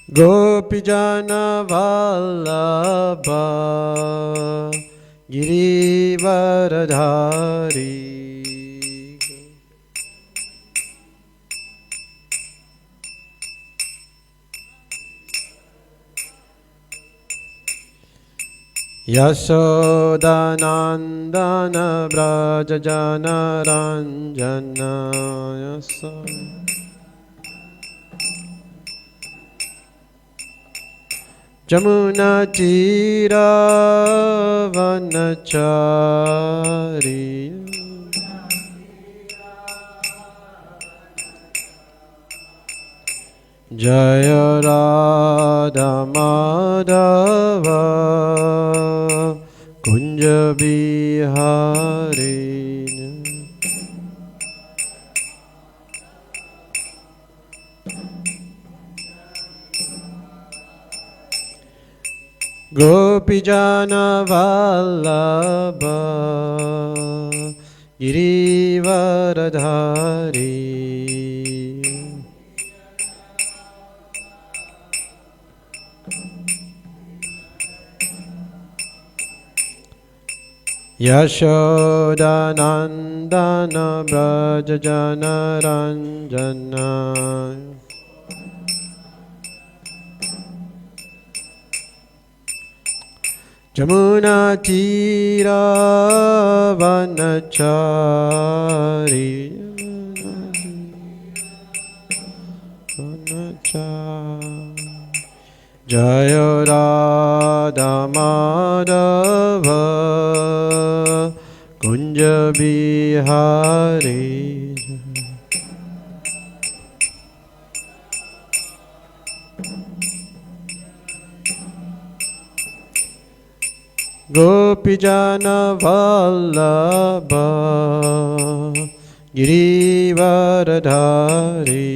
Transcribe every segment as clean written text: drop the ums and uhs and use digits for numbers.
Gopijana Vallabha Girivaradhari Yashodanandana Brajajana Ranjana Yashodanandana Jamuna Tira Vanachari Jaya Radha Madhava Kunja Bihari Gopijana Vallabha Girivaradhari Yashodanandana Brajajana Ranjana Jamuna Tira Vanachari Jaya Radha Madhava Kunja Bihari Gopijana Vallabha Girivaradhari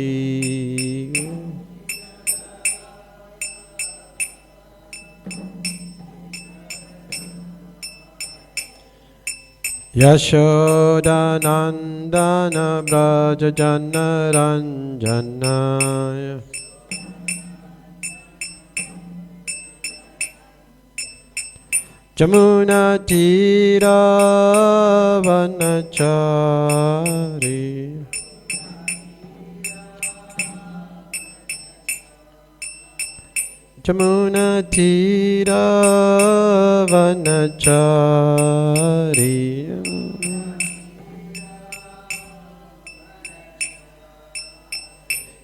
Yashodanandana Brajajana Ranjana Jamuna Tira Vanachari Jamuna Tira Vanachari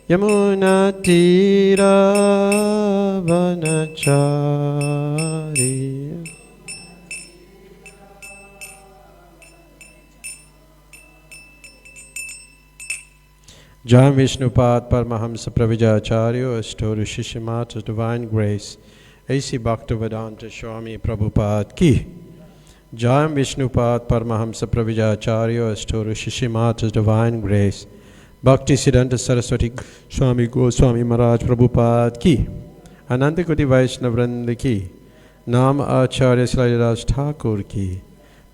Yamuna Tira Vanachari Jai Vishnupad Paramahamsa Pravijacharya Astoru Shishimata's Divine Grace A.C. Bhaktivedanta Swami Prabhupada Ki Jai Vishnupad Paramahamsa Pravijacharya Astoru Shishimata's Divine Grace Bhakti Siddhanta Saraswati Swami Goswami Maharaj Prabhupada Ki Ananta Koti Vaishnavrinda Ki Nam Acharya Sridas Thakur Ki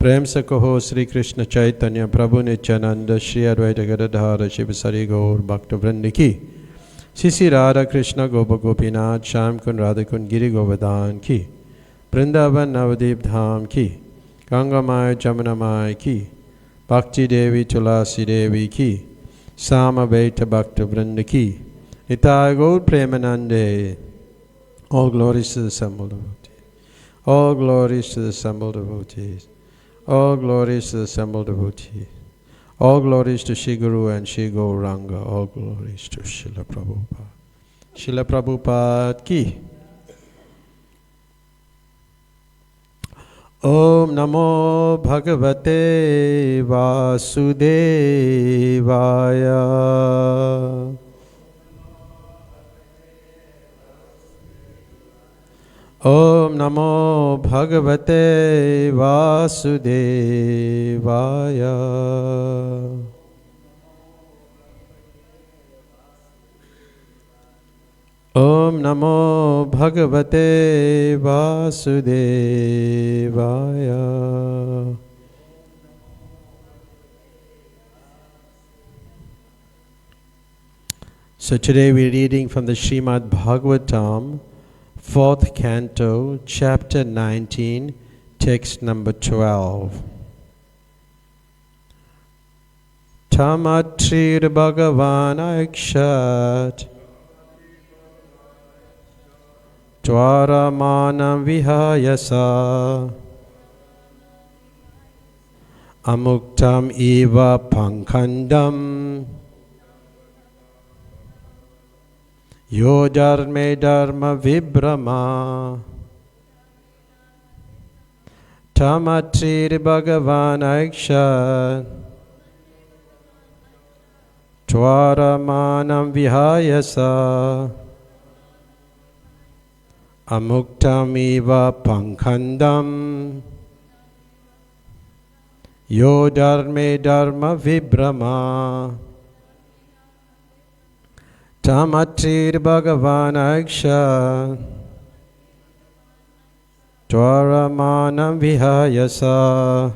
प्रेम से कहो श्री कृष्ण चैतन्य प्रभु नित्यानंद श्री अद्वैत गदाधर शिव सरी गौर भक्त वृंद की श्री श्री राधा कृष्ण गोप गोपीनाथ श्याम कुंड राधा कुंड गिरि गोवर्धन की वृंदावन नवदीप धाम की Ganga my Jamuna my की भक्ति देवी तुलसी देवी की साम बेट भक्त वृंद की निताय गौर प्रेमानंदे. All glories to the assembled devotees. All glories to the assembled devotees. All glories to the assembled devotees. All glories to Shri Guru and Shri Gauranga. All glories to Srila Prabhupada. Srila Prabhupada ki. Om Namo Bhagavate Vasudevaya. Om Namo Bhagavate Vasudevaya. Om Namo Bhagavate Vasudevaya. So today we're reading from the Srimad Bhagavatam, 4th canto, chapter 19, text number 12. Tamatrir Bhagavan Aikshat Twara Manam Vihayasa Amuktam Eva Pankandam Yo Dharme Dharma Vibrama Tamatrir Bhagavan Aikshat Twara Manam Vihayasa Amuktam Eva Pankandam Yo Dharme Dharma Vibrama Tamatrir Bhagavan Aiksha Twara Manam Vihayasa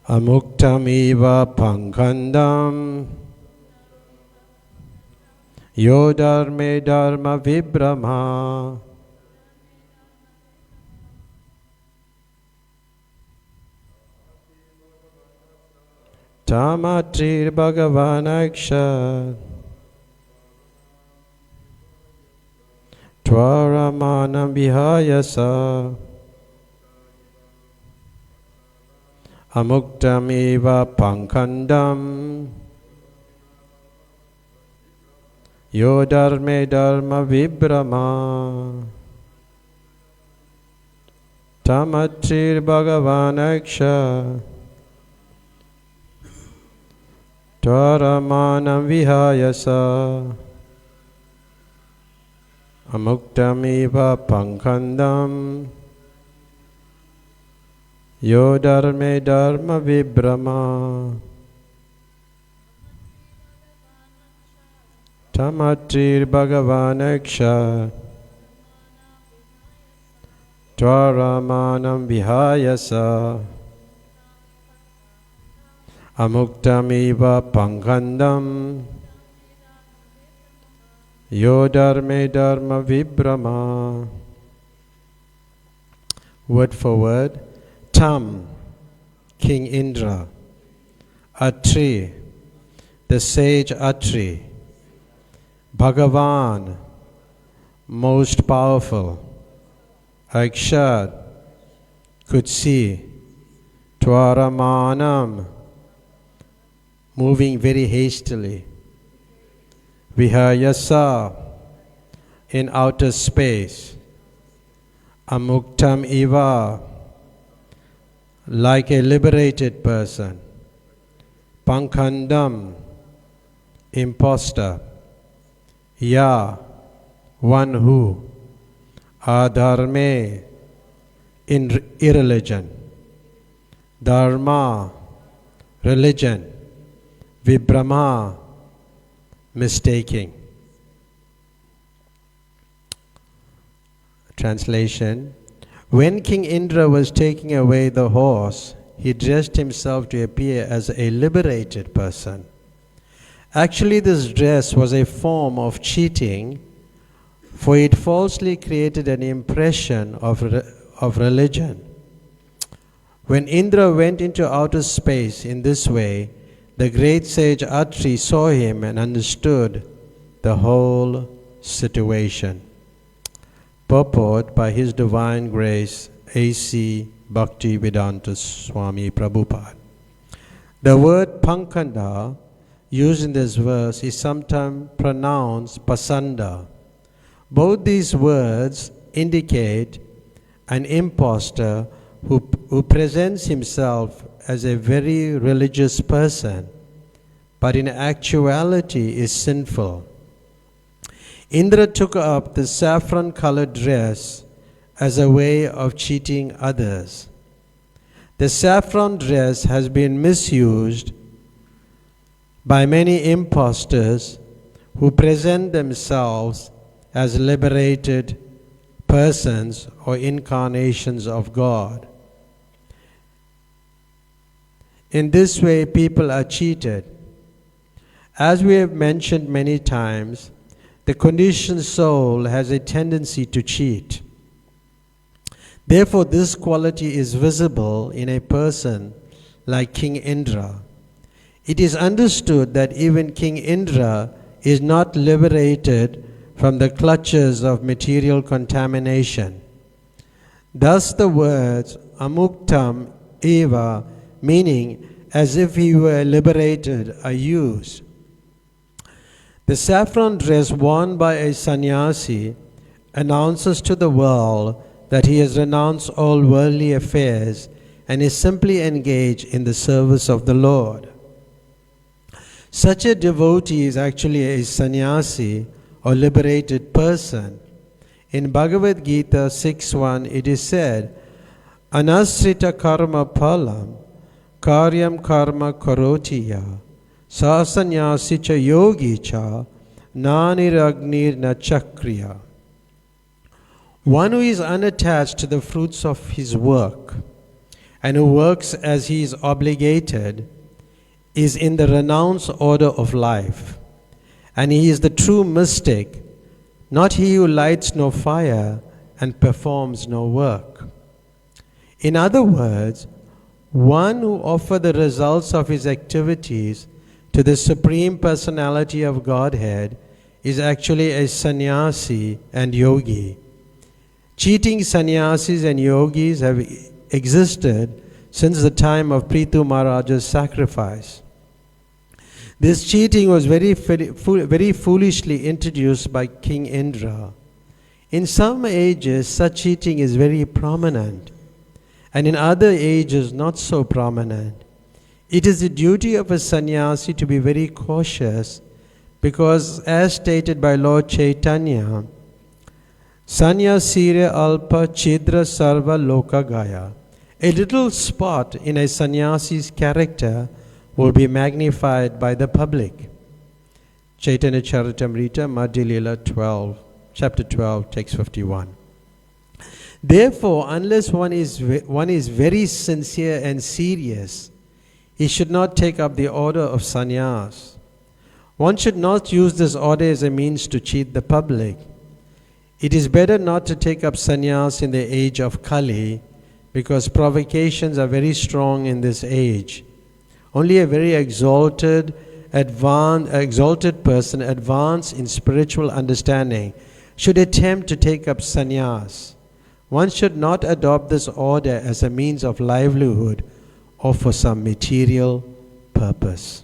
Amuktam Eva Pankandam Yo Dharme Dharma Vibrama. Tamatrir Bhagavan Aiksha Twara Manam Vihayasa Amuktam Eva Pankandam Yo Dharme Dharma Vibrama. Tamatrir Bhagavan Aiksha Twara Manam Vihayasa Amuktam Eva Pankandam Yo Dharme Dharma Vibrama. Tamatrir Bhagavan Aiksha Twara Manam Vihayasa Amuktam Eva Pankandam Yo Dharme Dharma Vibrama. Word for word. Tam, King Indra. Atri, the sage Atri. Bhagavan, most powerful. Aikshat, could see. Twara Manam, moving very hastily. Vihayasa, in outer space. Amuktam Eva, like a liberated person. Pankandam, imposter. Ya, one who. Adharme, in irreligion. Dharma, religion. Vibrama, mistaking. Translation. When King Indra was taking away the horse, he dressed himself to appear as a liberated person. Actually, this dress was a form of cheating, for it falsely created an impression of religion. When Indra went into outer space in this way, the great sage Atri saw him and understood the whole situation. Purport by His Divine Grace, A.C. Bhaktivedanta Swami Prabhupada. The word Pankanda used in this verse is sometimes pronounced Pasanda. Both these words indicate an impostor who presents himself as a very religious person, but in actuality is sinful. Indra took up the saffron-colored dress as a way of cheating others. The saffron dress has been misused by many impostors who present themselves as liberated persons or incarnations of God. In this way, people are cheated. As we have mentioned many times, the conditioned soul has a tendency to cheat. Therefore, this quality is visible in a person like King Indra. It is understood that even King Indra is not liberated from the clutches of material contamination. Thus the words amuktam eva, meaning as if he were liberated, are used. The saffron dress worn by a sannyasi announces to the world that he has renounced all worldly affairs and is simply engaged in the service of the Lord. Such a devotee is actually a sannyasi or liberated person. In Bhagavad Gita 6.1 it is said, Anasrita karma phalam karyam karma karotiya sasanyasi cha yogi cha naniragnir na chakriya. One who is unattached to the fruits of his work and who works as he is obligated is in the renounced order of life, and he is the true mystic, not he who lights no fire and performs no work. In other words, one who offers the results of his activities to the Supreme Personality of Godhead is actually a sannyasi and yogi. Cheating sannyasis and yogis have existed since the time of Prithu Maharaja's sacrifice. This cheating was very foolishly introduced by King Indra. In some ages, such cheating is very prominent, and in other ages, not so prominent. It is the duty of a sannyasi to be very cautious because, as stated by Lord Chaitanya, Sanyasire alpa chidra sarva loka gaya. A little spot in a sannyasi's character will be magnified by the public. Chaitanya Charitamrita, Madhya Lila 12, chapter 12, text 51. Therefore, unless one is very sincere and serious, he should not take up the order of sannyas. One should not use this order as a means to cheat the public. It is better not to take up sannyas in the age of Kali, because provocations are very strong in this age. Only a very exalted person, advanced in spiritual understanding, should attempt to take up sannyas. One should not adopt this order as a means of livelihood or for some material purpose.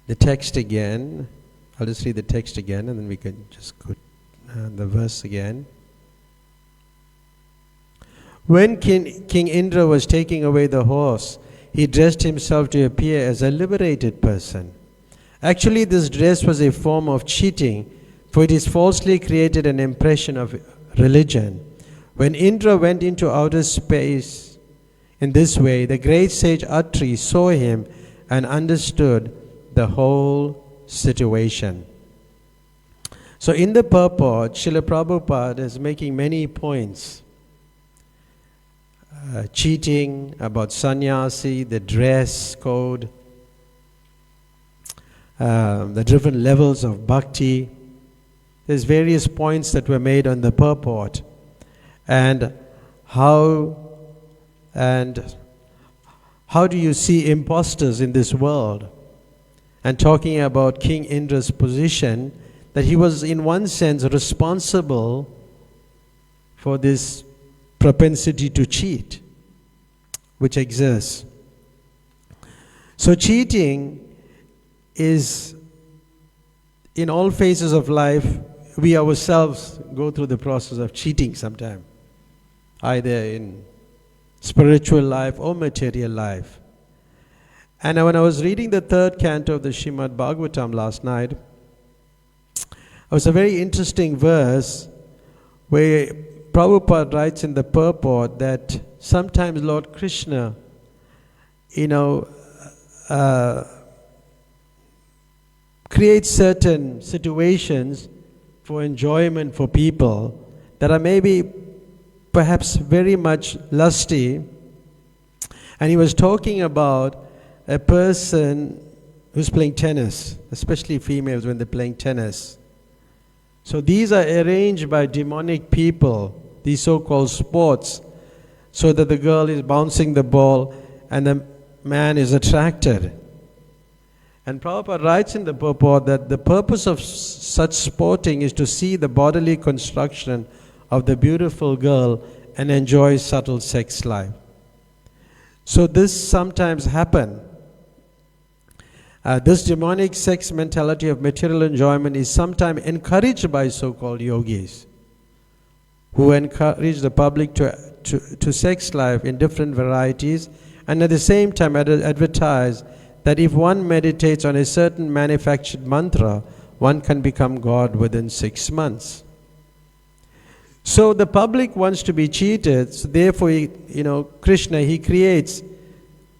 The text again, I'll just read the text again and then we can just go the verse again. When King Indra was taking away the horse, he dressed himself to appear as a liberated person. Actually, this dress was a form of cheating, for it is falsely created an impression of religion. When Indra went into outer space in this way, the great sage Atri saw him and understood the whole situation. So in the purport, Srila Prabhupada is making many points. Cheating, about sannyasi, the dress code, the different levels of bhakti. There's various points that were made on the purport. And how do you see impostors in this world? And talking about King Indra's position, that he was in one sense responsible for this propensity to cheat, which exists. So cheating is, in all phases of life, we ourselves go through the process of cheating sometime, either in spiritual life or material life. And when I was reading the third canto of the Srimad Bhagavatam last night, it was a very interesting verse where Prabhupada writes in the purport that sometimes Lord Krishna, creates certain situations for enjoyment for people that are maybe perhaps very much lusty. And he was talking about a person who's playing tennis, especially females when they're playing tennis. So these are arranged by demonic people, these so-called sports, so that the girl is bouncing the ball and the man is attracted. And Prabhupada writes in the purport that the purpose of such sporting is to see the bodily construction of the beautiful girl and enjoy subtle sex life. So this sometimes happens. This demonic sex mentality of material enjoyment is sometimes encouraged by so-called yogis, who encourage the public to sex life in different varieties, and at the same time advertise that if one meditates on a certain manufactured mantra, one can become God within 6 months. So the public wants to be cheated, so therefore, Krishna, he creates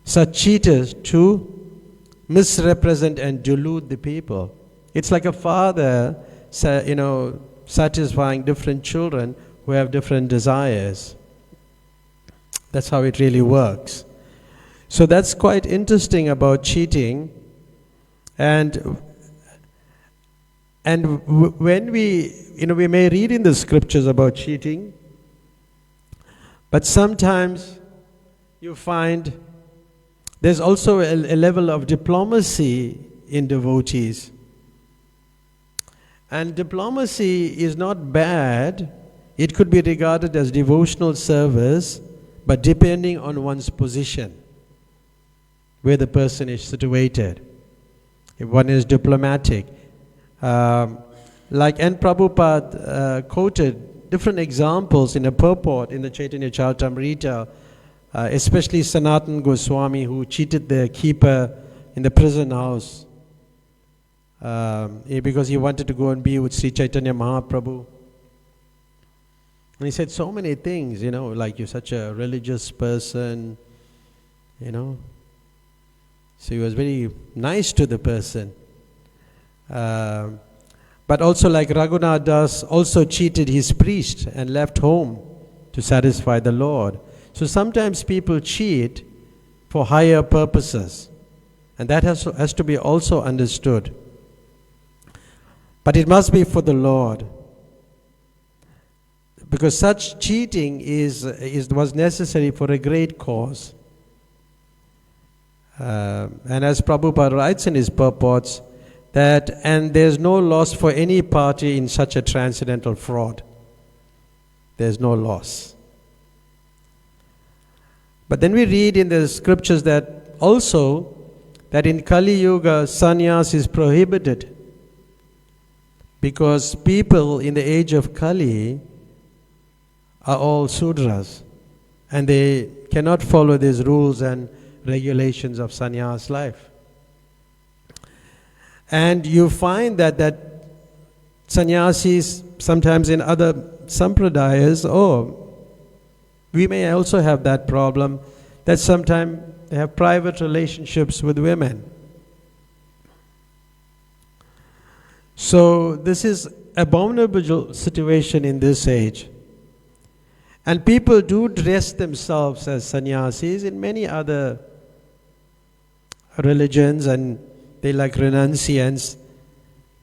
such cheaters to misrepresent and delude the people. It's like a father, satisfying different children who have different desires. That's how it really works. So that's quite interesting about cheating. And when we may read in the scriptures about cheating, but sometimes you find there's also a level of diplomacy in devotees. And diplomacy is not bad. It could be regarded as devotional service, but depending on one's position, where the person is situated. If one is diplomatic. Like N. Prabhupada quoted different examples in a purport in the Chaitanya Charitamrita, especially Sanatana Goswami, who cheated the keeper in the prison house because he wanted to go and be with Sri Chaitanya Mahaprabhu. And he said so many things, like you're such a religious person, So he was very nice to the person. But also like Raghunath Das also cheated his priest and left home to satisfy the Lord. So sometimes people cheat for higher purposes. And that has to be also understood. But it must be for the Lord. Because such cheating was necessary for a great cause. And as Prabhupada writes in his purports, and there's no loss for any party in such a transcendental fraud. There's no loss. But then we read in the scriptures that in Kali Yuga, sannyas is prohibited. Because people in the age of Kali are all Sudras. And they cannot follow these rules and regulations of sannyas life. And you find that sannyasis, sometimes in other sampradayas, we may also have that problem, that sometimes they have private relationships with women. So this is abominable situation in this age. And people do dress themselves as sannyasis in many other religions, and they like renunciants,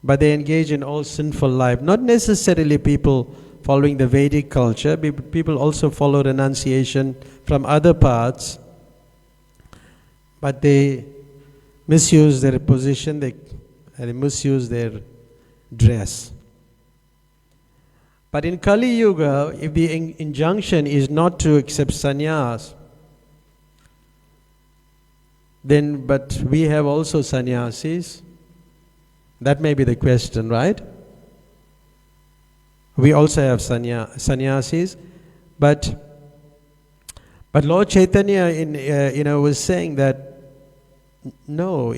but they engage in all sinful life. Not necessarily people following the Vedic culture, people also follow renunciation from other paths, but they misuse their position, they misuse their dress. But in Kali Yuga, if the injunction is not to accept sannyas, but we have also sannyasis. That may be the question, right? We also have sannyasis, but Lord Chaitanya was saying that no,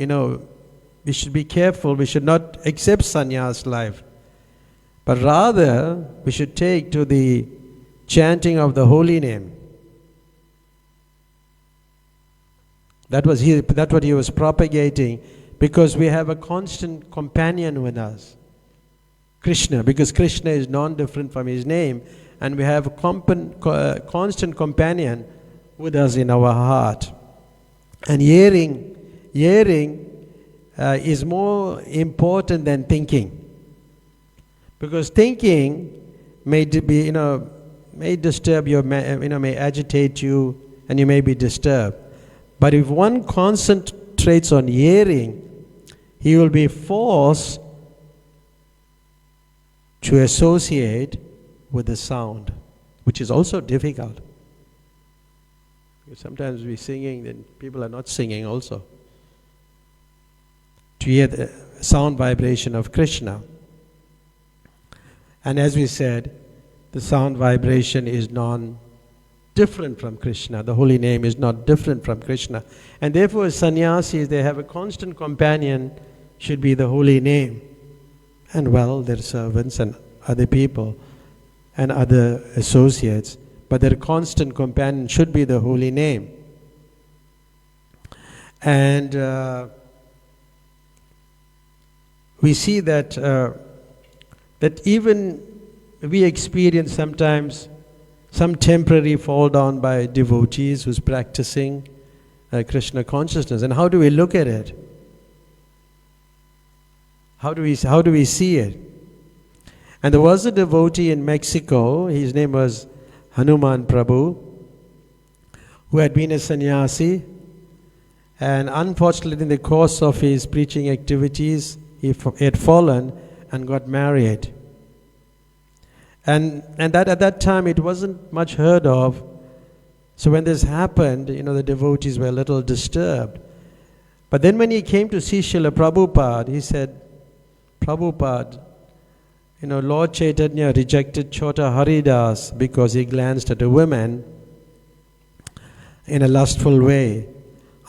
we should be careful. We should not accept sannyas life, but rather we should take to the chanting of the holy name. That's what he was propagating, because we have a constant companion with us, Krishna, because Krishna is non-different from his name, and we have a constant companion with us in our heart. And hearing is more important than thinking. Because thinking may disturb you, may agitate you, and you may be disturbed. But if one concentrates on hearing, he will be forced to associate with the sound, which is also difficult. Because sometimes we're singing, then people are not singing also. To hear the sound vibration of Krishna. And as we said, the sound vibration is different from Krishna. The holy name is not different from Krishna. And therefore, as sannyasis, they have a constant companion, should be the holy name. And their servants and other people and other associates. But their constant companion should be the holy name. And we see that even we experience sometimes some temporary fall down by devotees who's practicing Krishna consciousness. And how do we look at it? How do we see it? And there was a devotee in Mexico, his name was Hanuman Prabhu, who had been a sannyasi, and unfortunately in the course of his preaching activities, he had fallen and got married. And that at that time it wasn't much heard of. So when this happened, the devotees were a little disturbed. But then when he came to see Srila Prabhupada, he said, Prabhupada, Lord Chaitanya rejected Chota Haridas because he glanced at a woman in a lustful way.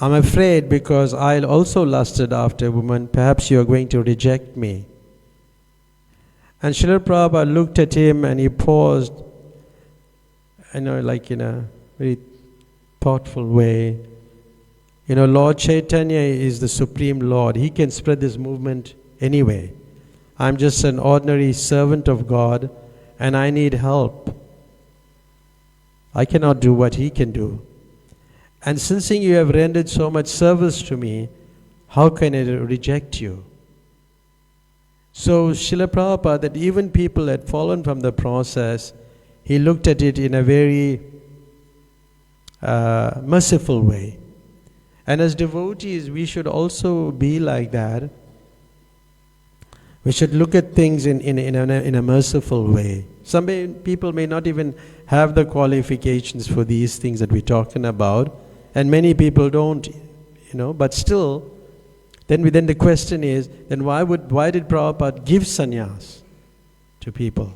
I'm afraid because I also lusted after a woman, perhaps you are going to reject me. And Srila Prabhupada looked at him and he paused, like in a very thoughtful way. Lord Chaitanya is the Supreme Lord. He can spread this movement anyway. I'm just an ordinary servant of God and I need help. I cannot do what he can do. And since you have rendered so much service to me, how can I reject you? So Srila Prabhupada, that even people had fallen from the process, he looked at it in a very merciful way. And as devotees, we should also be like that. We should look at things in a merciful way. Some people may not even have the qualifications for these things that we're talking about, and many people don't, but still, then the question is, then why did Prabhupada give sannyas to people?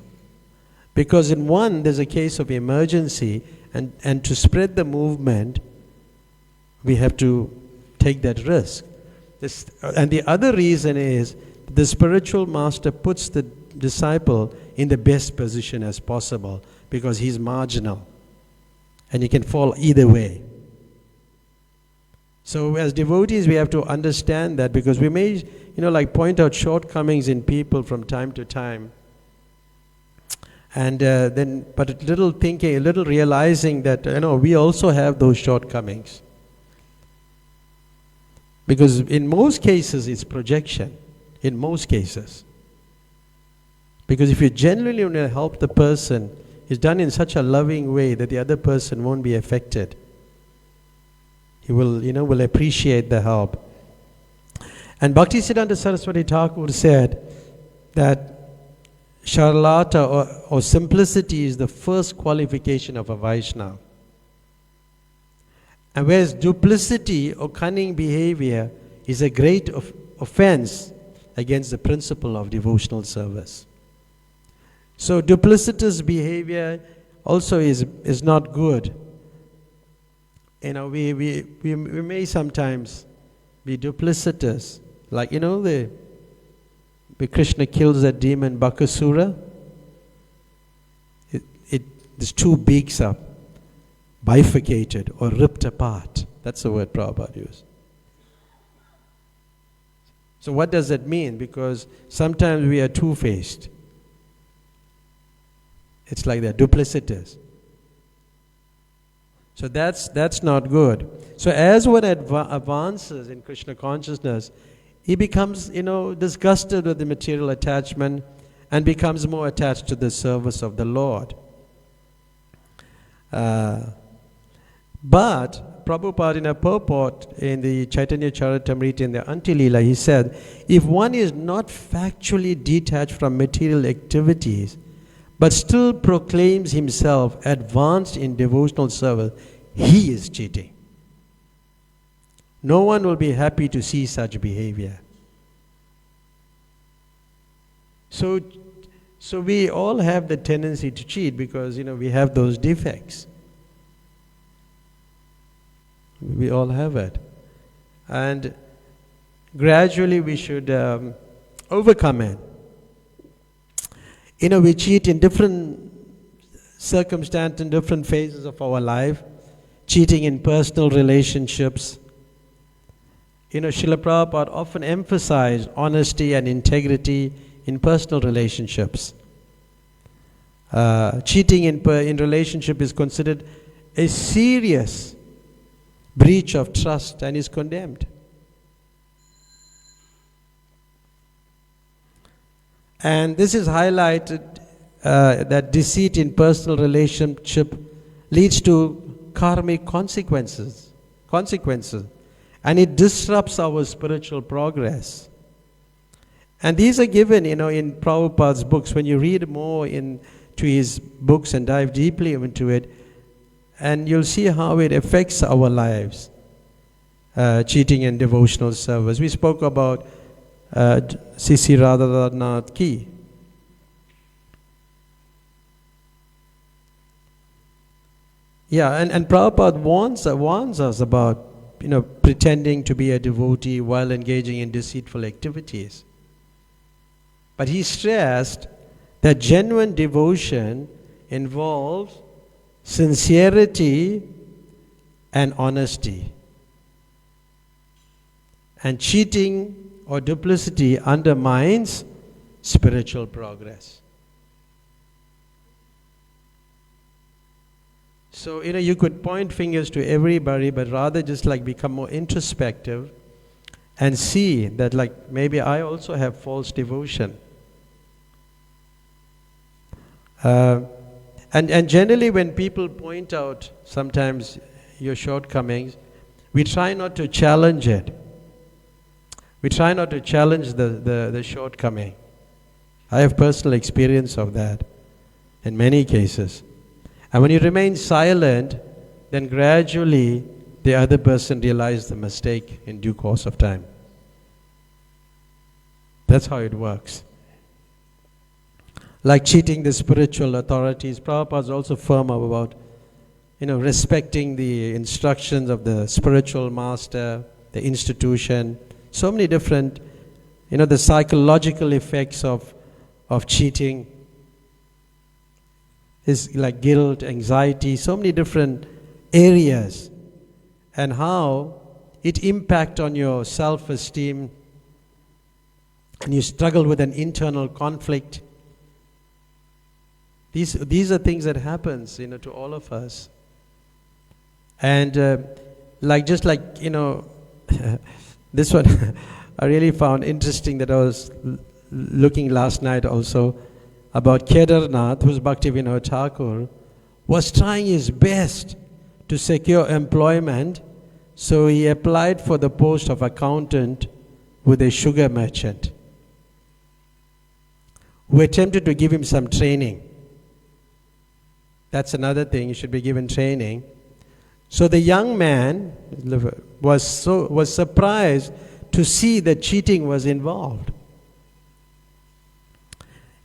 Because in one, there's a case of emergency, and to spread the movement, we have to take that risk. And the other reason is, the spiritual master puts the disciple in the best position as possible because he's marginal and he can fall either way. So as devotees we have to understand that, because we may point out shortcomings in people from time to time, and but a little thinking, a little realizing that we also have those shortcomings, because in most cases it's projection. In most cases. Because if you genuinely want to help the person, it's done in such a loving way that the other person won't be affected. He will appreciate the help. And Bhaktisiddhanta Saraswati Thakur said that Charlata or simplicity is the first qualification of a Vaishnava. And whereas duplicity or cunning behavior is a great offense against the principle of devotional service. So duplicitous behavior also is not good. We may sometimes be duplicitous. Like, the Krishna kills that demon Bakasura. These two beaks are bifurcated or ripped apart. That's the word Prabhupada used. So what does that mean? Because sometimes we are two-faced. It's like that, duplicitous. So that's not good. So as one advances in Krishna consciousness, he becomes, disgusted with the material attachment and becomes more attached to the service of the Lord. But Prabhupada, in a purport in the Chaitanya Charitamrita in the Antilila, he said, if one is not factually detached from material activities, but still proclaims himself advanced in devotional service, he is cheating. No one will be happy to see such behavior. So we all have the tendency to cheat because, we have those defects. We all have it. And gradually we should overcome it. We cheat in different circumstances, in different phases of our life. Cheating in personal relationships. Srila Prabhupada often emphasized honesty and integrity in personal relationships. Cheating in relationship is considered a serious breach of trust and is condemned. And this is highlighted that deceit in personal relationship leads to karmic consequences, and it disrupts our spiritual progress. And these are given, in Prabhupada's books. When you read more into his books and dive deeply into it, and you'll see how it affects our lives. Cheating in devotional service. We spoke about Sisi Raghunath Ki. Yeah, and Prabhupada warns us about, pretending to be a devotee while engaging in deceitful activities. But he stressed that genuine devotion involves sincerity and honesty. And cheating or duplicity undermines spiritual progress. So, you could point fingers to everybody, but rather just become more introspective and see that maybe I also have false devotion. And generally when people point out sometimes your shortcomings, we try not to challenge it. We try not to challenge the shortcoming. I have personal experience of that in many cases. And when you remain silent, then gradually the other person realizes the mistake in due course of time. That's how it works. Like cheating the spiritual authorities, Prabhupada is also firm about, respecting the instructions of the spiritual master, the institution. So many different, the psychological effects of cheating is like guilt, anxiety, so many different areas, and how it impacts on your self-esteem, and you struggle with an internal conflict. These are things that happens, to all of us. And this one I really found interesting, that I was looking last night also about Kedarnath, who's Bhaktivinoda Thakur, was trying his best to secure employment, so he applied for the post of accountant with a sugar merchant, who attempted to give him some training. That's another thing, you should be given training. So the young man was surprised to see that cheating was involved.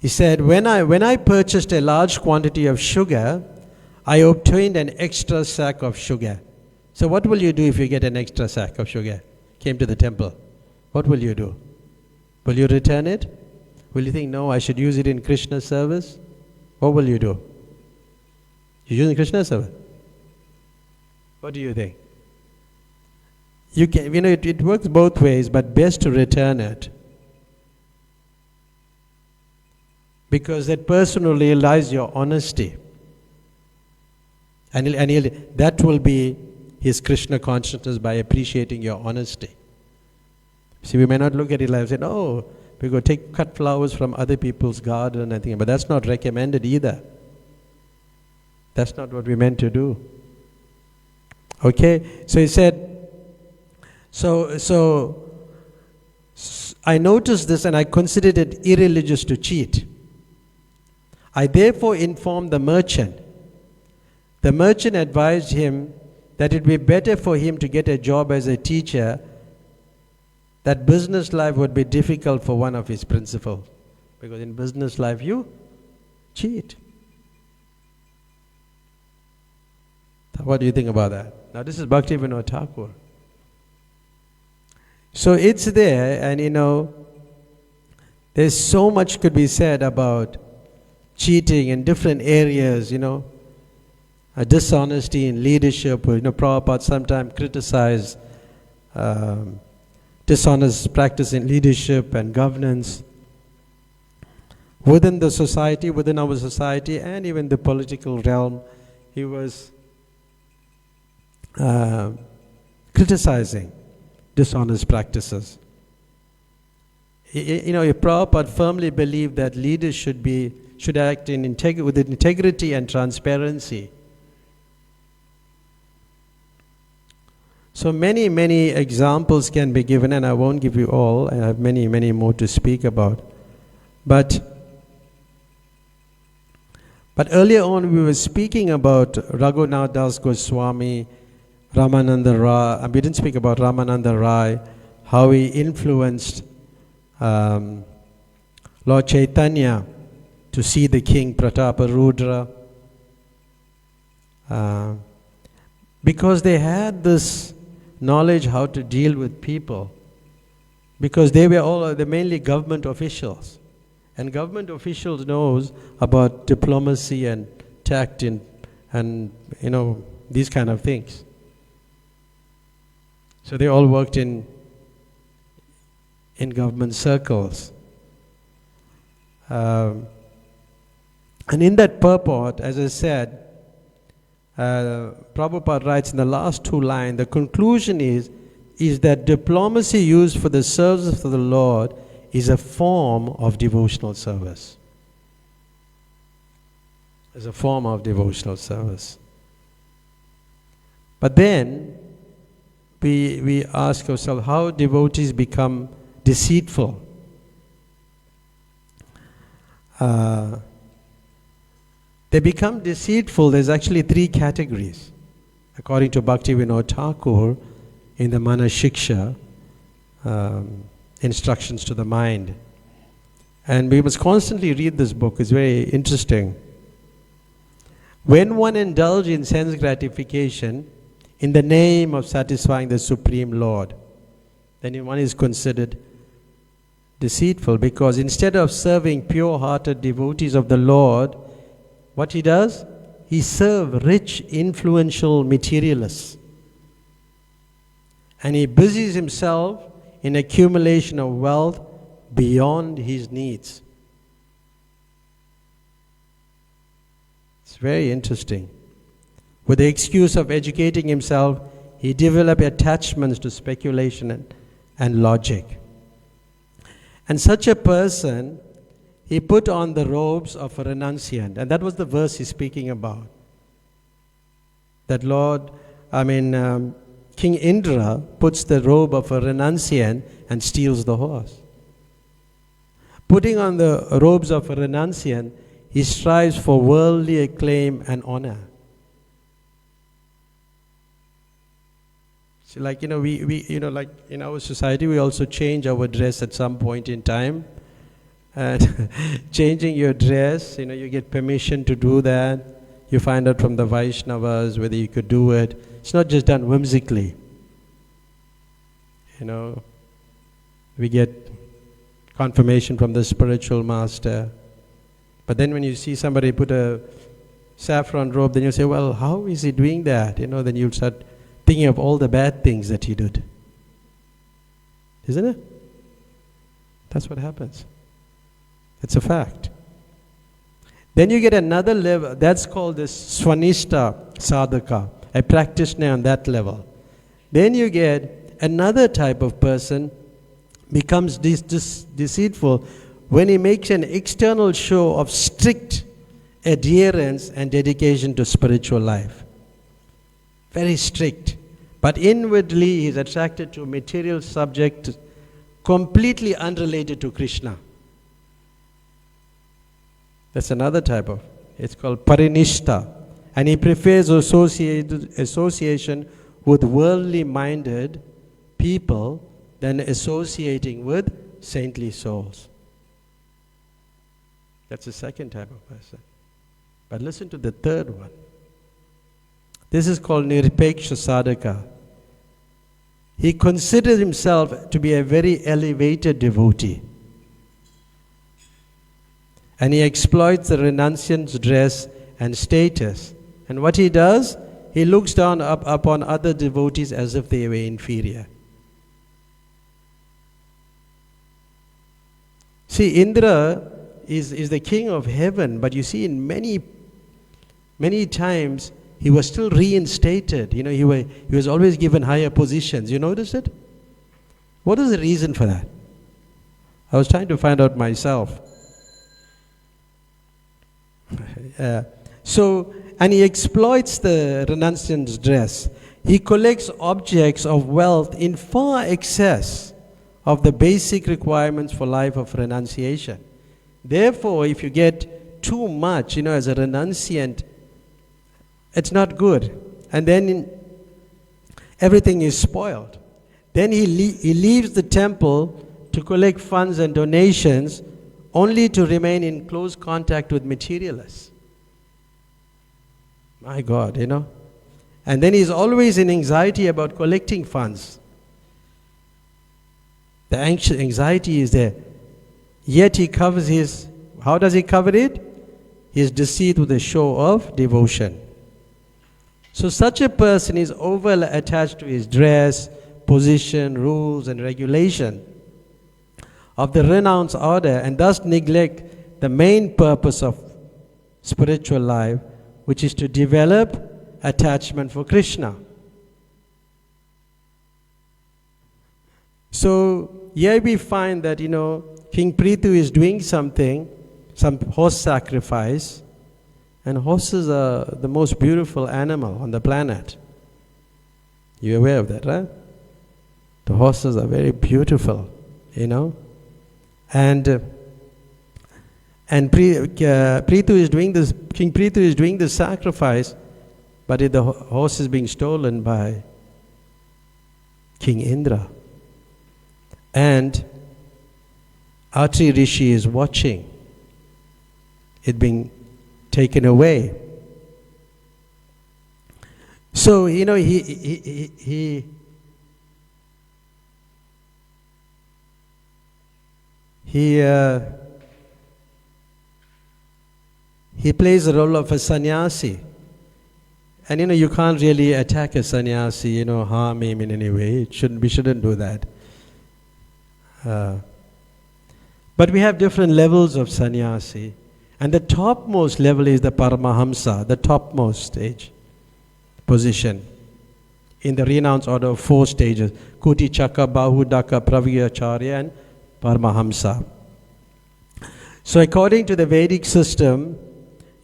He said, when I purchased a large quantity of sugar, I obtained an extra sack of sugar. So what will you do if you get an extra sack of sugar? Came to the temple. What will you do? Will you return it? Will you think, no, I should use it in Krishna service? What will you do? You use it in Krishna service? What do you think? You can, it works both ways, but best to return it. Because that person will realize your honesty. And that will be his Krishna consciousness, by appreciating your honesty. See, we may not look at it like saying, oh, we go cut flowers from other people's garden and things, but that's not recommended either. That's not what we meant to do. Okay, so he said, so I noticed this and I considered it irreligious to cheat. I therefore informed the merchant. The merchant advised him that it would be better for him to get a job as a teacher, that business life would be difficult for one of his principals. Because in business life you cheat. What do you think about that? Now this is Bhaktivinoda Thakur. So it's there, and there's so much could be said about cheating in different areas, a dishonesty in leadership. Prabhupada sometimes criticized dishonest practice in leadership and governance within the society, within our society, and even the political realm. He was criticizing dishonest practices. If Prabhupada firmly believed that leaders should act with integrity and transparency. So many, many examples can be given, and I won't give you all. I have many, many more to speak about. But earlier on we were speaking about Raghunath Das Goswami, Ramananda Rai. We didn't speak about Ramananda Rai, how he influenced Lord Chaitanya to see the king Prataparudra. Because they had this knowledge how to deal with people. Because they were mainly government officials. And government officials knows about diplomacy and tact and these kind of things. So they all worked in government circles. And in that purport, as I said, Prabhupada writes in the last two lines, the conclusion is that diplomacy used for the service of the Lord is a form of devotional service. It's a form of devotional service. But then, we ask ourselves, how devotees become deceitful? They become deceitful. There's actually three categories, according to Bhaktivinoda Thakur in the Mana Shiksha, Instructions to the Mind. And we must constantly read this book. It's very interesting. When one indulges in sense gratification in the name of satisfying the Supreme Lord, then one is considered deceitful, because instead of serving pure-hearted devotees of the Lord, what he does? He serves rich, influential materialists. And he busies himself in accumulation of wealth beyond his needs. It's very interesting. With the excuse of educating himself, he developed attachments to speculation and logic. And such a person, he put on the robes of a renunciant. And that was the verse he's speaking about. That King Indra puts the robe of a renunciant and steals the horse. Putting on the robes of a renunciant, he strives for worldly acclaim and honor. So like in our society, we also change our dress at some point in time. And changing your dress, you get permission to do that. You find out from the Vaishnavas whether you could do it. It's not just done whimsically. We get confirmation from the spiritual master. But then when you see somebody put a saffron robe, then you say, well, how is he doing that? Then you'll start thinking of all the bad things that he did. Isn't it? That's what happens. It's a fact. Then you get another level, that's called the Swanishta Sadhaka, a practitioner on that level. Then you get another type of person becomes deceitful when he makes an external show of strict adherence and dedication to spiritual life. Very strict. But inwardly he is attracted to material subject completely unrelated to Krishna. That's another type of, it's called parinishta. And he prefers association with worldly minded people than associating with saintly souls. That's the second type of person. But listen to the third one. This is called niripeksha sadhaka. He considers himself to be a very elevated devotee. And he exploits the renunciant's dress and status. And what he does, he looks down upon other devotees as if they were inferior. See, Indra is the king of heaven, but you see in many times he was still reinstated. You know, he was always given higher positions. You notice it? What is the reason for that? I was trying to find out myself. And he exploits the renunciant's dress. He collects objects of wealth in far excess of the basic requirements for life of renunciation. Therefore, if you get too much, as a renunciant, it's not good. And then everything is spoiled. Then he leaves the temple to collect funds and donations only to remain in close contact with materialists. My God, And then he's always in anxiety about collecting funds. The anxiety is there. Yet he covers how does he cover it? His deceit with a show of devotion. So such a person is over attached to his dress, position, rules and regulation of the renounced order, and thus neglect the main purpose of spiritual life, which is to develop attachment for Krishna. So here we find that, King Prithu is doing something, some horse sacrifice, and horses are the most beautiful animal on the planet. You're aware of that, right? The horses are very beautiful, And Prithu is doing this. King Prithu is doing the sacrifice, but the horse is being stolen by King Indra, and Atri Rishi is watching it being taken away. So he plays the role of a sannyasi. And you can't really attack a sannyasi, harm him in any way. We shouldn't do that. But we have different levels of sannyasi. And the topmost level is the Paramahamsa, the topmost stage, position. In the renounced order of 4 stages: Kuti Chaka, Bahudaka, Pravyacharya and Paramahamsa. So according to the Vedic system,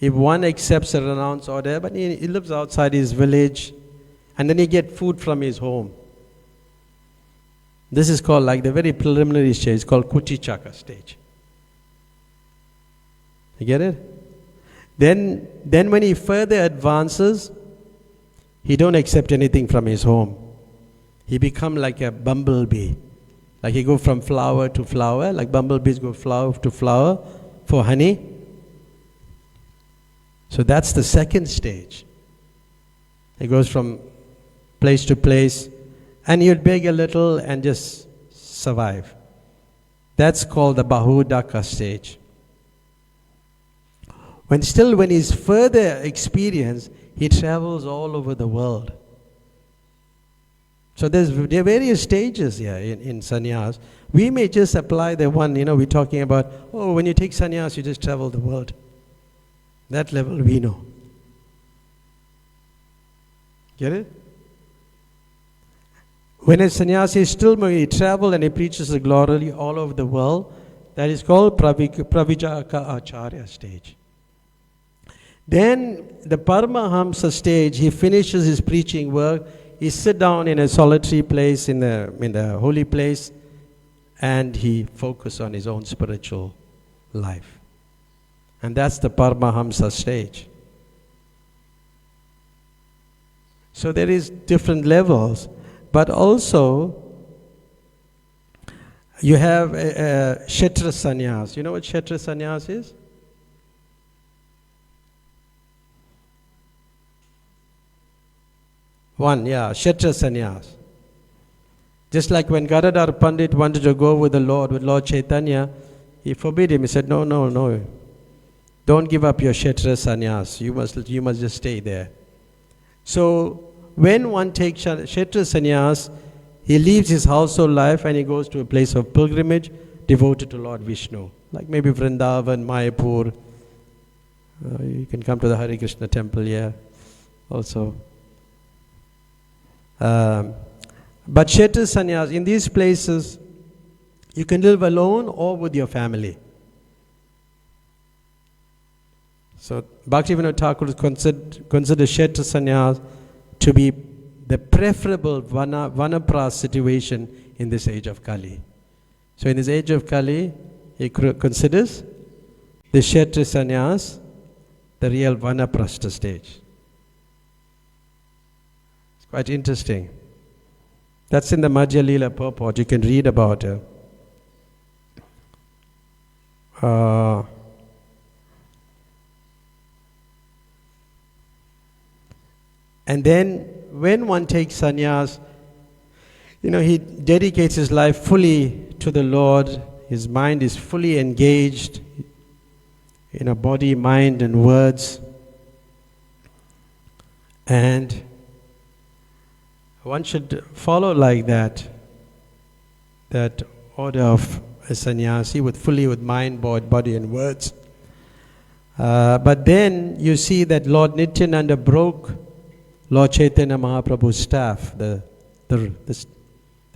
if one accepts a renounced order, but he lives outside his village, and then he gets food from his home. This is called, like the very preliminary stage, it's called Kuti Chaka stage. You get it? Then when he further advances, he don't accept anything from his home. He become like a bumblebee. Like he go from flower to flower, like bumblebees go flower to flower for honey. So that's the second stage. He goes from place to place, and he'll beg a little and just survive. That's called the Bahudaka stage. When he's further experienced, he travels all over the world. So there are various stages here in sannyas. We may just apply the one, we're talking about, when you take sannyas, you just travel the world. That level we know. Get it? When a sannyasi is still he travels and he preaches the glory all over the world, that is called Pravijaka Acharya stage. Then the Paramahamsa stage, he finishes his preaching work, he sits down in a solitary place in the holy place, and he focuses on his own spiritual life. And that's the Paramahamsa stage. So there is different levels, but also you have a Kshetra Sannyas. You know what Kshetra Sannyas is? Kshetra Sannyas. Just like when Gadadhar Pandit wanted to go with Lord Chaitanya, he forbid him. He said, no. Don't give up your Kshetra Sannyas. You must just stay there. So when one takes Kshetra Sannyas, he leaves his household life and he goes to a place of pilgrimage devoted to Lord Vishnu. Like maybe Vrindavan, Mayapur. You can come to the Hare Krishna temple here also. But Kshetra Sannyas, in these places, you can live alone or with your family. So Bhaktivinoda Thakur considered Kshetra Sannyas to be the preferable Vanapras situation in this age of Kali. So in this age of Kali, he considers the Kshetra Sannyas the real Vanaprastha stage. It's quite interesting. That's in the Madhya Leela purport. You can read about it. And then when one takes sannyas, he dedicates his life fully to the Lord. His mind is fully engaged in body, mind, and words. And one should follow like that order of a sannyasi with mind, body, and words. But then you see that Lord Nityananda broke Lord Chaitanya Mahaprabhu's staff, the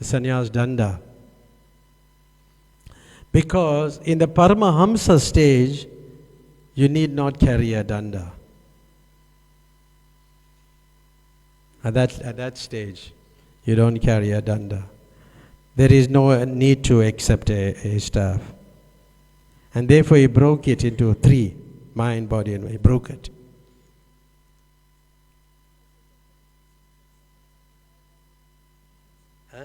sannyas danda. Because in the Paramahamsa stage, you need not carry a danda. At that stage, you don't carry a danda. There is no need to accept a staff. And therefore he broke it into 3, mind, body, and he broke it. Huh?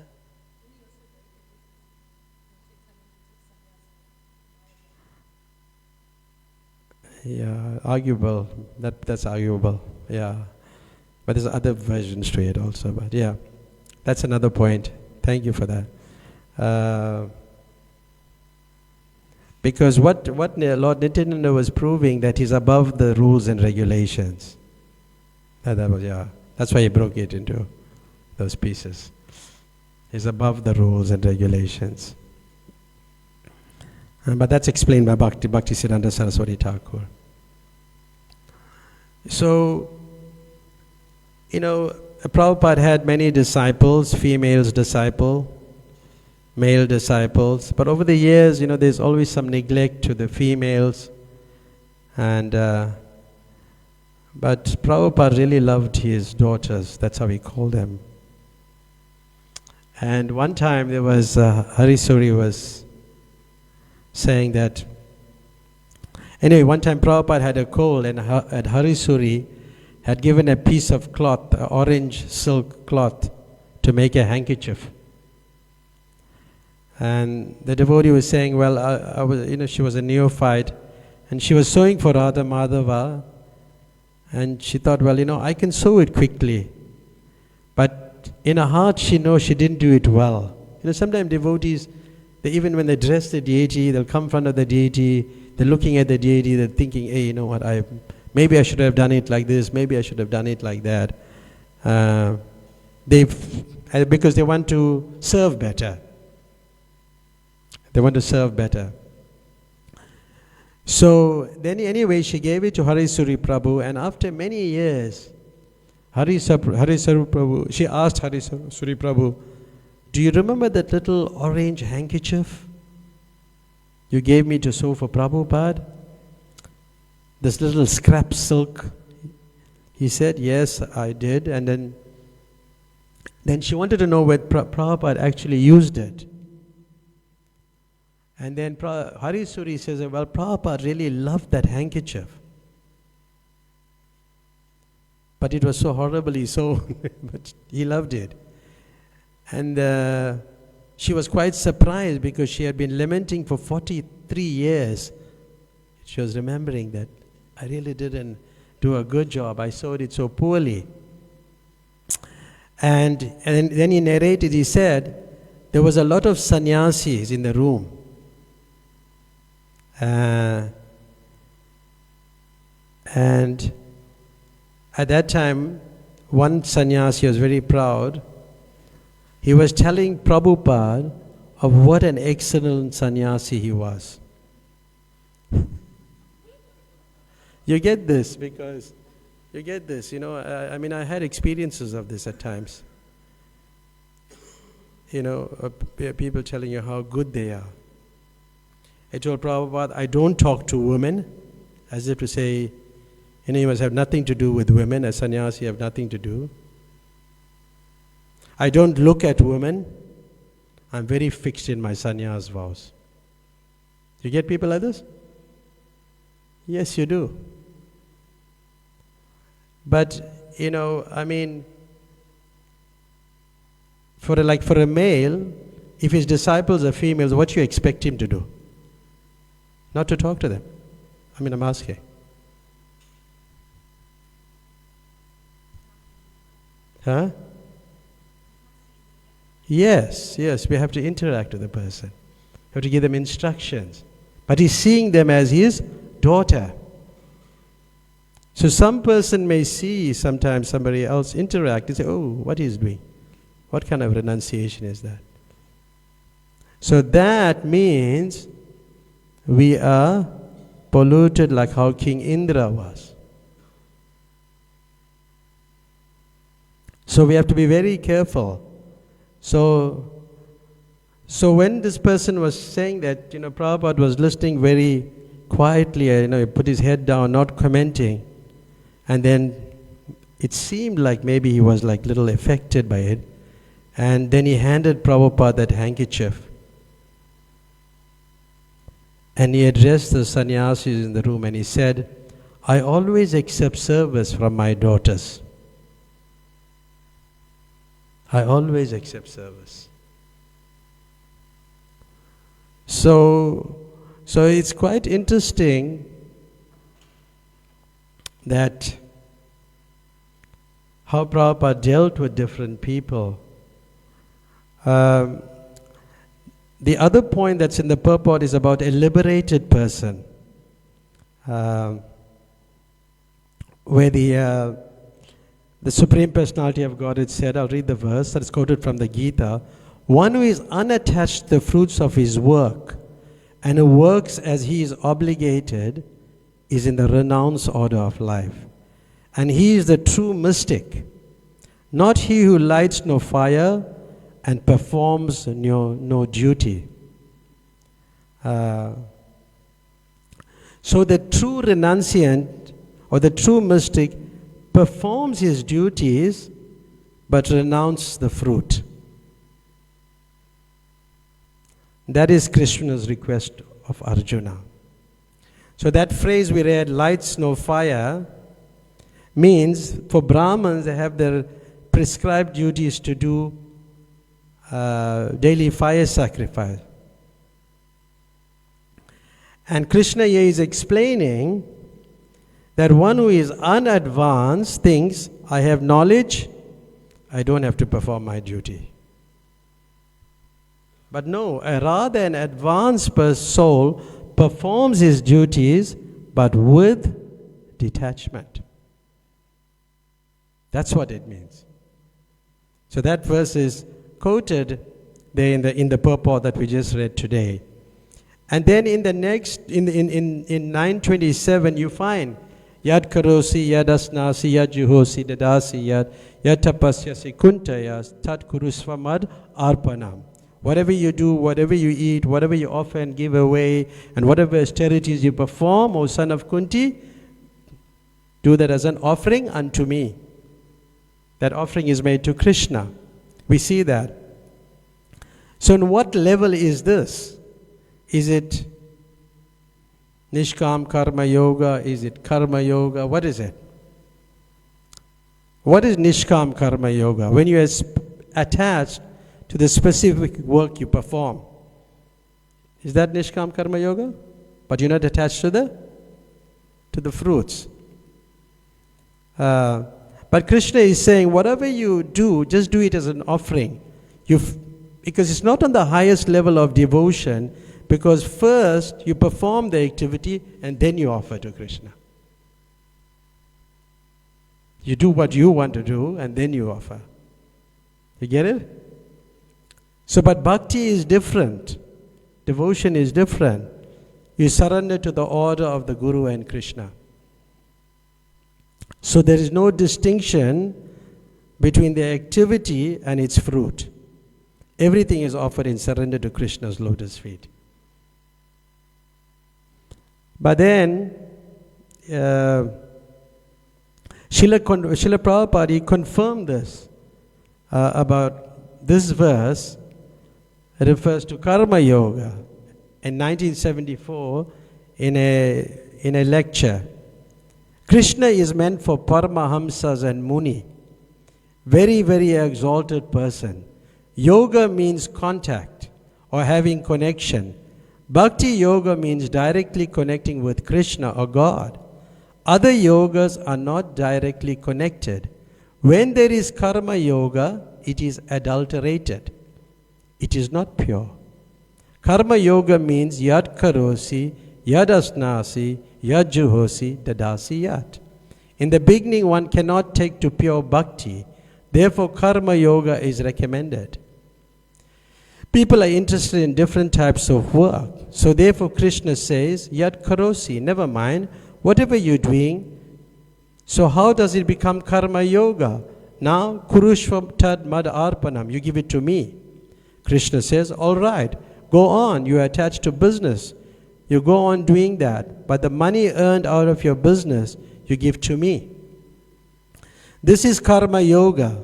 Yeah, arguable. That's arguable. Yeah. But there's other versions to it also. But yeah, that's another point. Thank you for that. Because what Lord Nityananda was proving, that he's above the rules and regulations. That's why he broke it into those pieces. He's above the rules and regulations. But that's explained by Bhaktisiddhanta Saraswati Thakur. So, Prabhupada had many disciples, females disciple, male disciples. But over the years, there's always some neglect to the females. And but Prabhupada really loved his daughters. That's how he called them. And one time there was Harisuri was saying that. Anyway, one time Prabhupada had a cold, and at Harisuri had given a piece of cloth, orange silk cloth, to make a handkerchief. And the devotee was saying, she was a neophyte, and she was sewing for Radha Madhava, and she thought, I can sew it quickly. But in her heart, she knows she didn't do it well. Sometimes devotees, even when they dress the deity, they'll come in front of the deity, they're looking at the deity, they're thinking, hey, maybe I should have done it like this, maybe I should have done it like that. Because they want to serve better. They want to serve better. So then anyway, she gave it to Harisuri Prabhu, and after many years, Harisuri Prabhu, she asked Harisuri Prabhu, do you remember that little orange handkerchief you gave me to sew for Prabhupada? This little scrap silk. He said, yes, I did. And then she wanted to know whether Prabhupada actually used it. And then Hari Suri says, well, Prabhupada really loved that handkerchief. But it was so horribly sewn, but he loved it. And she was quite surprised because she had been lamenting for 43 years. She was remembering that I really didn't do a good job. I sewed it so poorly. And then he narrated, he said, there was a lot of sannyasis in the room. And at that time, one sannyasi was very proud. He was telling Prabhupada of what an excellent sannyasi he was. You get this because, I mean, I had experiences of this at times. People telling you how good they are. I told Prabhupada, I don't talk to women, as if to say, you must have nothing to do with women, as sannyasi have nothing to do. I don't look at women. I'm very fixed in my sannyas vows. You get people like this? Yes, you do. But, I mean, for a male, if his disciples are females, what do you expect him to do? Not to talk to them. I mean, I'm asking. Huh? Yes, we have to interact with the person. We have to give them instructions. But he's seeing them as his daughter. So some person may see sometimes somebody else interact and say, oh, what he's doing? What kind of renunciation is that? So that means we are polluted like how King Indra was. So we have to be very careful. So when this person was saying that, Prabhupada was listening very quietly, he put his head down, not commenting, and then it seemed like maybe he was like little affected by it, and then he handed Prabhupada that handkerchief. And he addressed the sannyasis in the room and he said, I always accept service from my daughters. I always accept service. So it's quite interesting that how Prabhupada dealt with different people. The other point that's in the purport is about a liberated person, where the Supreme Personality of Godhead said, I'll read the verse that's quoted from the Gita, one who is unattached to the fruits of his work and who works as he is obligated is in the renounced order of life. And he is the true mystic, not he who lights no fire and performs no duty. So the true renunciant or the true mystic performs his duties but renounces the fruit. That is Krishna's request of Arjuna. So that phrase we read, lights no fire, means for Brahmins they have their prescribed duties to do daily fire sacrifice. And Krishna here is explaining that one who is unadvanced thinks, I have knowledge, I don't have to perform my duty. But no, rather an advanced soul performs his duties, but with detachment. That's what it means. So that verse is quoted there in the purport that we just read today. And then in the next, in 927, you find Yad karosi, yad asnasi, yad juhosi, dadasi, yad Yatapasyasi kuntayas tat kurusvamad arpanam. Whatever you do, whatever you eat, whatever you offer and give away, and whatever austerities you perform, O son of Kunti, do that as an offering unto me. That offering is made to Krishna. We see that. So in what level is this? Is it Nishkam Karma Yoga? Is it Karma Yoga? What is it? What is Nishkam Karma Yoga? When you are attached to the specific work you perform. Is that Nishkam Karma Yoga? But you're not attached to the fruits. But Krishna is saying, whatever you do, just do it as an offering. Because it's not on the highest level of devotion, because first you perform the activity and then you offer to Krishna. You do what you want to do and then you offer. You get it? So, but bhakti is different. Devotion is different. You surrender to the order of the Guru and Krishna. So there is no distinction between the activity and its fruit. Everything is offered in surrender to Krishna's lotus feet. But then, Srila Prabhupada confirmed this about this verse. Refers to Karma Yoga in 1974 in a lecture. Krishna is meant for Paramahamsas and Muni. Very, very exalted person. Yoga means contact or having connection. Bhakti Yoga means directly connecting with Krishna or God. Other yogas are not directly connected. When there is Karma Yoga, it is adulterated. It is not pure. Karma Yoga means yad karosi, yad asnasi, yad juhosi, dadasi yad. In the beginning, one cannot take to pure bhakti. Therefore, Karma Yoga is recommended. People are interested in different types of work. So therefore, Krishna says, yad karosi, never mind, whatever you're doing. So how does it become Karma Yoga? Now, kurushvam tad mad arpanam, you give it to me. Krishna says, all right, go on, you are attached to business. You go on doing that, but the money earned out of your business, you give to me. This is Karma Yoga.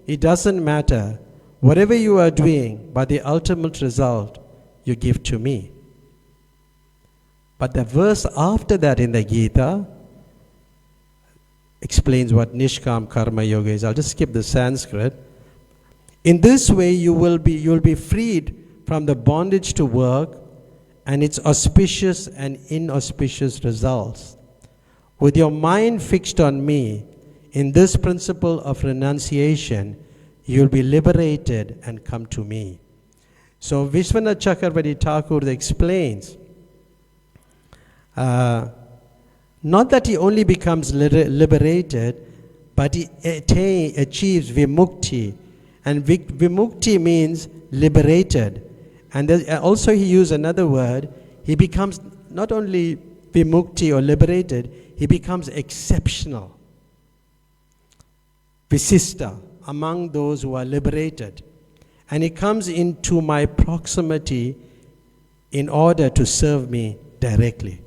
It doesn't matter. Whatever you are doing, but the ultimate result, you give to me. But the verse after that in the Gita explains what Nishkam Karma Yoga is. I'll just skip the Sanskrit. In this way, you'll be freed from the bondage to work and its auspicious and inauspicious results. With your mind fixed on me, in this principle of renunciation, you'll be liberated and come to me. So Vishwanath Chakravarti Thakur explains, not that he only becomes liberated, but he achieves vimukti. And vimukti means liberated. And also he used another word. He becomes not only vimukti or liberated, he becomes exceptional. Visista, among those who are liberated. And he comes into my proximity in order to serve me directly.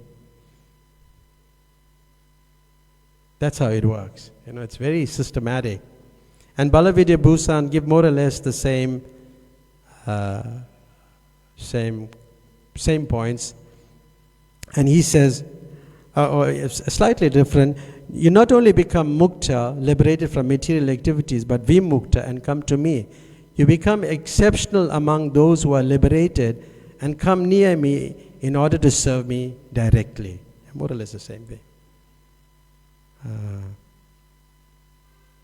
That's how it works. It's very systematic. And Balavidya Bhusan give more or less the same points. And he says, slightly different, you not only become mukta, liberated from material activities, but vimukta and come to me. You become exceptional among those who are liberated and come near me in order to serve me directly. More or less the same thing.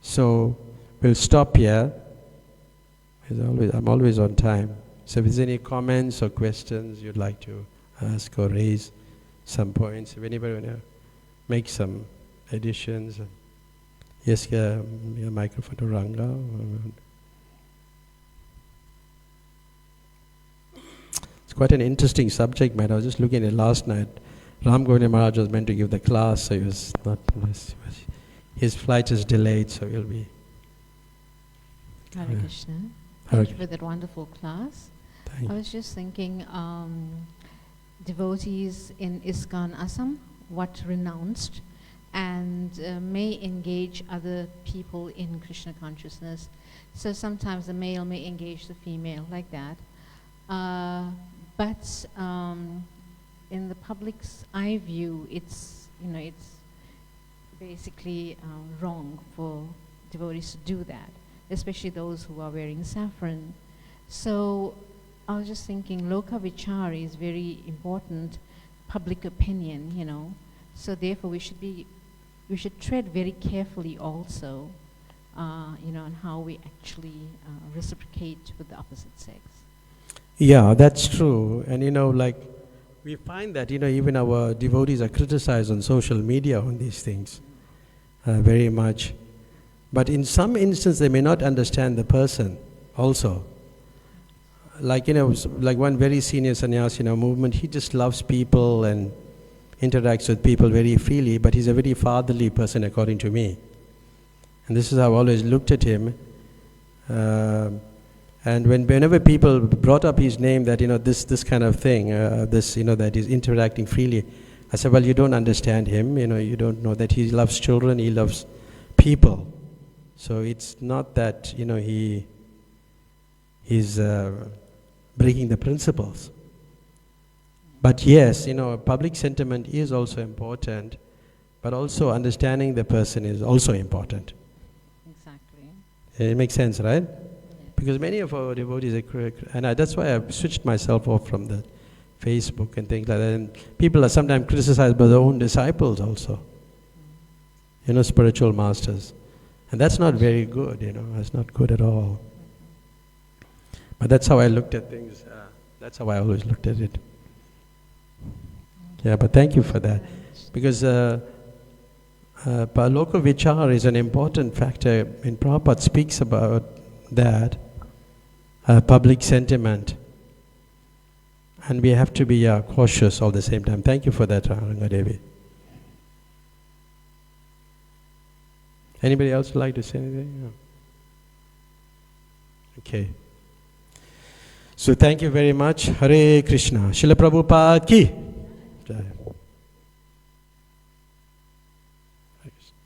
So we'll stop here. I'm always on time. So if there's any comments or questions you'd like to ask or raise some points, if anybody want to make some additions. Yes, your microphone to Ranga. It's quite an interesting subject matter. I was just looking at it last night. Ram Govinda Maharaj was meant to give the class, so he was not. His flight is delayed, so he'll be Hare Krishna. Hare Thank you for that wonderful class. Thank I was just thinking, devotees in ISKCON Assam, what renounced, and may engage other people in Krishna consciousness. So sometimes the male may engage the female, like that. But in the public's eye view, it's basically wrong for devotees to do that, especially those who are wearing saffron. So I was just thinking, loka vichar is very important, public opinion, So therefore, we should tread very carefully also, on how we actually reciprocate with the opposite sex. Yeah, that's true. And we find that even our devotees are criticized on social media on these things very much. But in some instances, they may not understand the person also. Like one very senior sannyasi in our movement, he just loves people and interacts with people very freely, but he's a very fatherly person according to me. And this is how I've always looked at him. And whenever people brought up his name, that this kind of thing, that he's interacting freely, I said, well, you don't understand him. You don't know that he loves children, he loves people. So it's not that he's breaking the principles. But yes, public sentiment is also important, but also understanding the person is also important. Exactly. It makes sense, right? Yes. Because many of our devotees are, and that's why I switched myself off from the Facebook and things like that. And people are sometimes criticized by their own disciples also, spiritual masters. And that's not very good, that's not good at all. But that's how I looked at things. That's how I always looked at it. Yeah, but thank you for that. Because loka vichar is an important factor. And Prabhupada speaks about that, public sentiment. And we have to be cautious all the same time. Thank you for that, Rangadevi. Anybody else would like to say anything? No. Okay. So thank you very much. Hare Krishna. Srila Prabhupada ki. Jai. Hare Krishna.